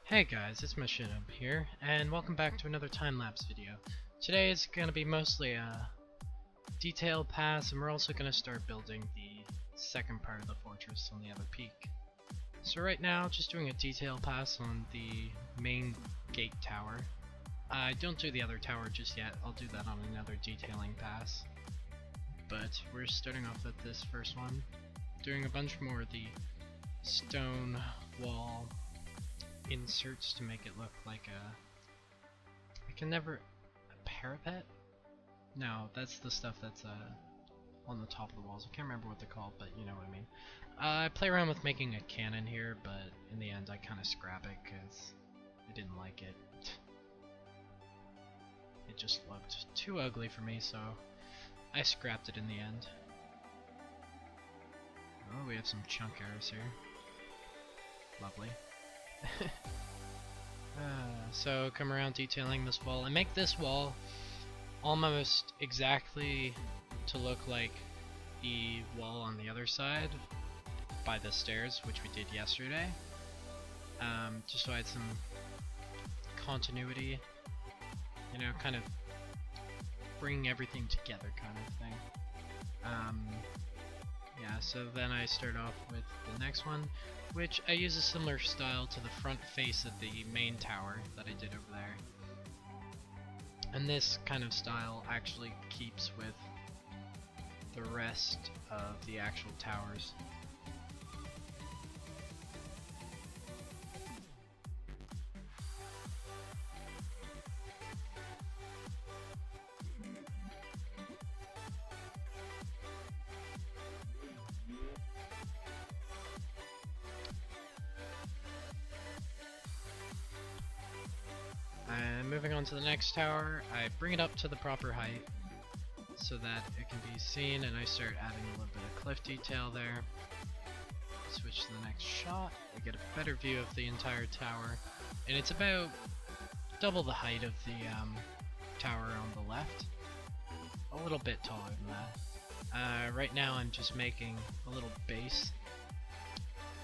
Hey guys, it's Machina here, and welcome back to another time-lapse video. Today is going to be mostly a detail pass, and we're also going to start building the second part of the fortress on the other peak. So right now, just doing a detail pass on the main gate tower. I don't do the other tower just yet, I'll do that on another detailing pass. But we're starting off with this first one, doing a bunch more of the stone wall inserts to make it look like a parapet? No, that's the stuff that's on the top of the walls. I can't remember what they're called, but you know what I mean. I play around with making a cannon here, but in the end I kind of scrap it because I didn't like it. It just looked too ugly for me, so I scrapped it in the end. Oh, we have some chunk arrows here. Lovely. So come around detailing this wall. I make this wall almost exactly to look like the wall on the other side by the stairs, which we did yesterday. Just so I had some continuity, you know, kind of bring everything together kind of thing. Yeah, so then I start off with the next one, which I use a similar style to the front face of the main tower that I did over there. And this kind of style actually keeps with the rest of the actual towers. Moving on to the next tower, I bring it up to the proper height so that it can be seen, and I start adding a little bit of cliff detail there. Switch to the next shot, I get a better view of the entire tower, and it's about double the height of the tower on the left, a little bit taller than that. Right now I'm just making a little base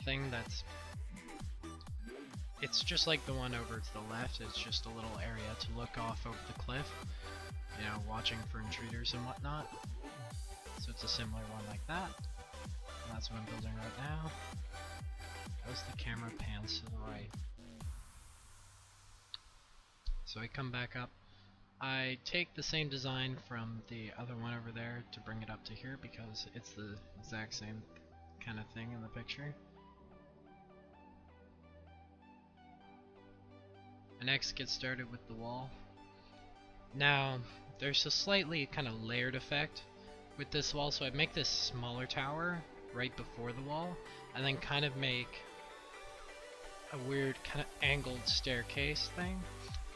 thing that's it's just like the one over to the left. It's just a little area to look off over the cliff, you know, watching for intruders and whatnot. So it's a similar one like that. And that's what I'm building right now. As the camera pans to the right. So I come back up. I take the same design from the other one over there to bring it up to here because it's the exact same kind of thing in the picture. I next get started with the wall. Now, there's a slightly kind of layered effect with this wall, so I make this smaller tower right before the wall, and then kind of make a weird kind of angled staircase thing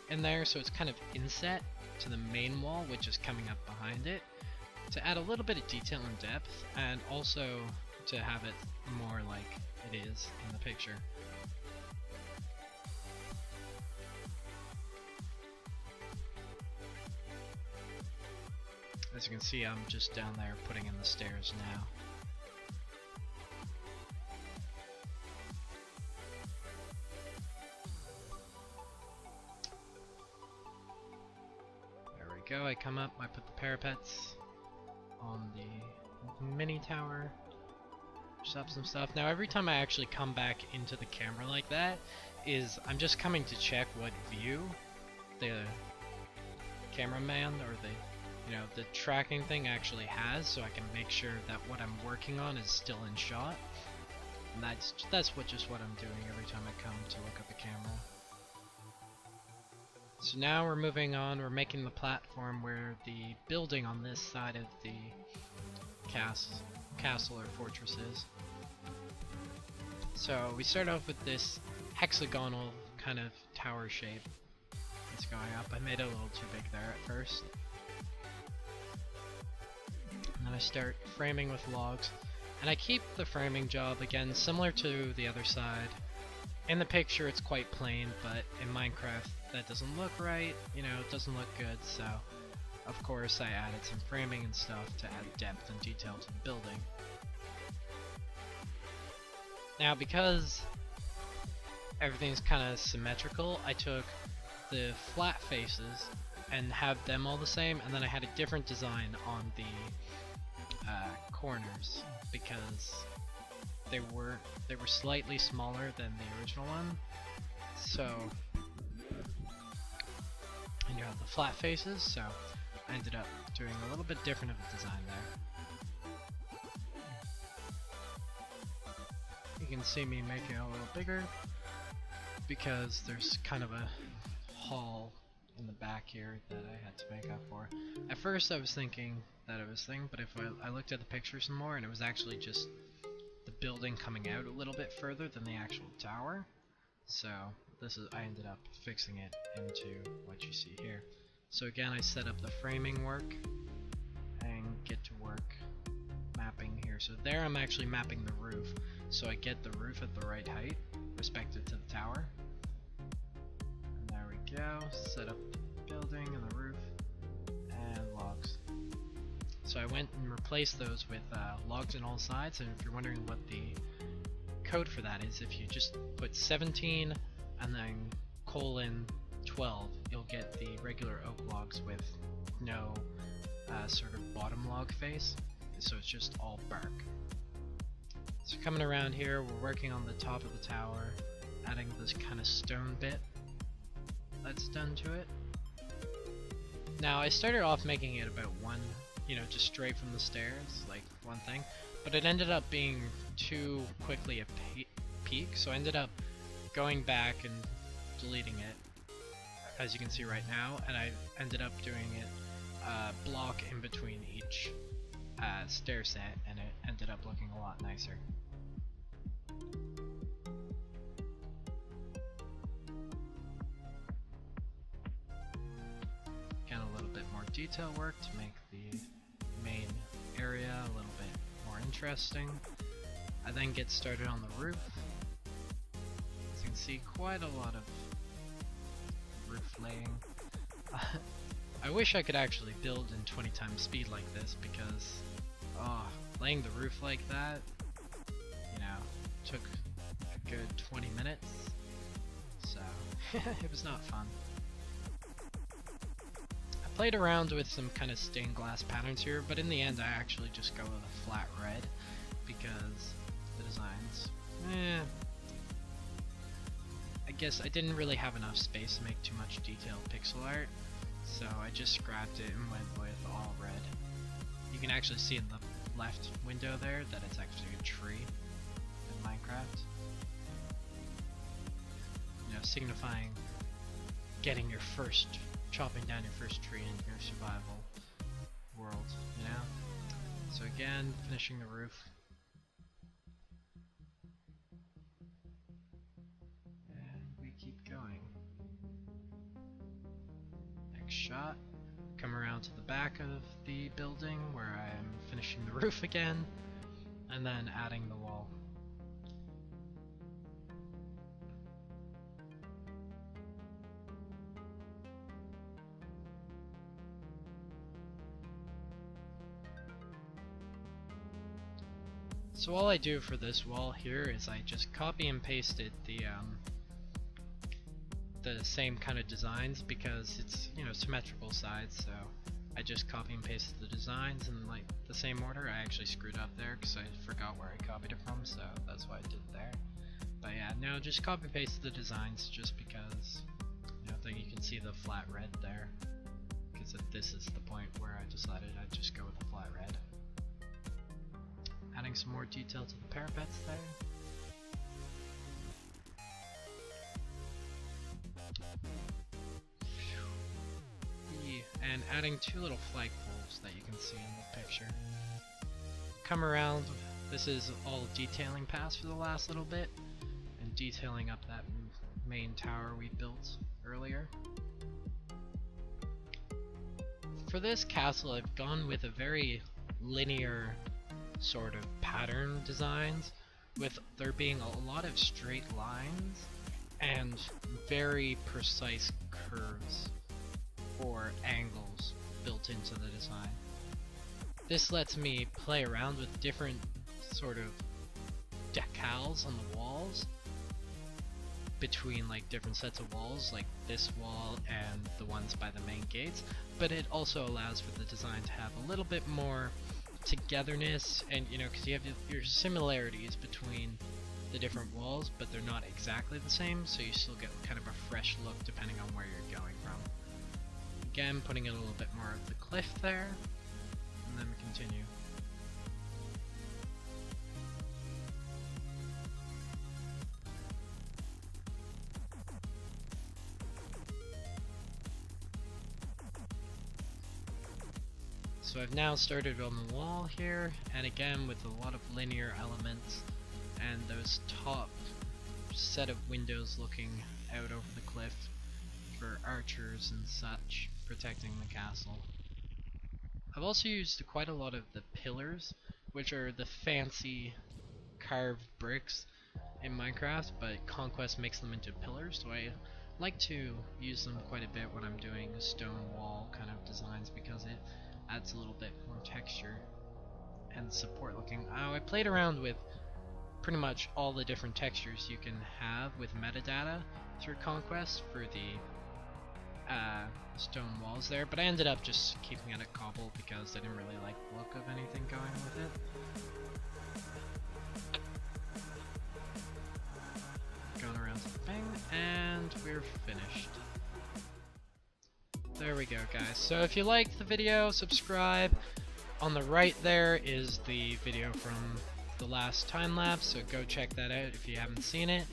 in there, so it's kind of inset to the main wall, which is coming up behind it, to add a little bit of detail and depth, and also to have it more like it is in the picture. As you can see, I'm just down there putting in the stairs now. There we go, I come up, I put the parapets on the mini tower, just up some stuff. Now every time I actually come back into the camera like that, I'm just coming to check what view the cameraman or the tracking thing actually has, so I can make sure that what I'm working on is still in shot. And that's just what I'm doing every time I come to look at the camera. So now we're moving on, we're making the platform where the building on this side of the castle or fortress is. So we start off with this hexagonal kind of tower shape that's going up. I made it a little too big there at first. And then I start framing with logs, and I keep the framing job again similar to the other side. In the picture it's quite plain, but in Minecraft that doesn't look right, you know, it doesn't look good, so of course I added some framing and stuff to add depth and detail to the building. Now because everything's kind of symmetrical, I took the flat faces and have them all the same, and then I had a different design on the corners because they were slightly smaller than the original one. So, and you have the flat faces, so I ended up doing a little bit different of a design there. You can see me making it a little bigger because there's kind of a hall in the back here that I had to make up for. At first I was thinking that it was thing, but if I looked at the picture some more, and it was actually just the building coming out a little bit further than the actual tower. So I ended up fixing it into what you see here. So again, I set up the framing work and get to work mapping here. So there I'm actually mapping the roof, so I get the roof at the right height respective to the tower. And there we go, set up the building and the roof and logs. So I went and replaced those with logs on all sides, and if you're wondering what the code for that is, if you just put 17 and then :12, you'll get the regular oak logs with no sort of bottom log face, so it's just all bark. So coming around here, we're working on the top of the tower, adding this kind of stone bit that's done to it. Now I started off making it about one, just straight from the stairs, like one thing, but it ended up being too quickly a peak, so I ended up going back and deleting it, as you can see right now, and I ended up doing it block in between each stair set, and it ended up looking a lot nicer. Again, a little bit more detail work to make the main area a little bit more interesting. I then get started on the roof. As you can see, quite a lot of roof laying. I wish I could actually build in 20 times speed like this, because laying the roof like that, took a good 20 minutes, so it was not fun. I played around with some kind of stained glass patterns here, but in the end I actually just go with a flat red, because the designs, I guess I didn't really have enough space to make too much detailed pixel art, so I just scrapped it and went with all red. You can actually see in the left window there that it's actually a tree in Minecraft. Signifying getting your first, chopping down your first tree in your survival world, So again, finishing the roof. And we keep going. Next shot. Come around to the back of the building where I'm finishing the roof again, and then adding the wall. So all I do for this wall here is I just copy and pasted the same kind of designs, because it's symmetrical sides, so I just copy and pasted the designs in like the same order. I actually screwed up there because I forgot where I copied it from, so that's why I did it there. But yeah, no, just copy paste the designs, just because then you can see the flat red there, because this is the point where I decided I'd just go with the flat red. Adding some more detail to the parapets there. And adding two little flagpoles that you can see in the picture. Come around, this is all detailing pass for the last little bit, and detailing up that main tower we built earlier. For this castle, I've gone with a very linear sort of pattern designs, with there being a lot of straight lines and very precise curves or angles built into the design. This lets me play around with different sort of decals on the walls, between like different sets of walls, like this wall and the ones by the main gates, but it also allows for the design to have a little bit more togetherness, and you know, because you have your similarities between the different walls, but they're not exactly the same, so you still get kind of a fresh look depending on where you're going from. Again, putting in a little bit more of the cliff there, and then we continue. So I've now started on the wall here, and again with a lot of linear elements and those top set of windows looking out over the cliff for archers and such, protecting the castle. I've also used quite a lot of the pillars, which are the fancy carved bricks in Minecraft, but Conquest makes them into pillars, so I like to use them quite a bit when I'm doing stone wall kind of designs, because it adds a little bit more texture and support looking. I played around with pretty much all the different textures you can have with metadata through Conquest for the stone walls there, but I ended up just keeping it at cobble because I didn't really like the look of anything going with it. Going around to the thing, and we're finished. There we go, guys. So if you liked the video, subscribe. On the right there is the video from the last time lapse, so go check that out if you haven't seen it.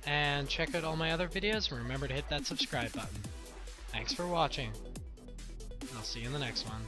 And check out all my other videos, and remember to hit that subscribe button. Thanks for watching, and I'll see you in the next one.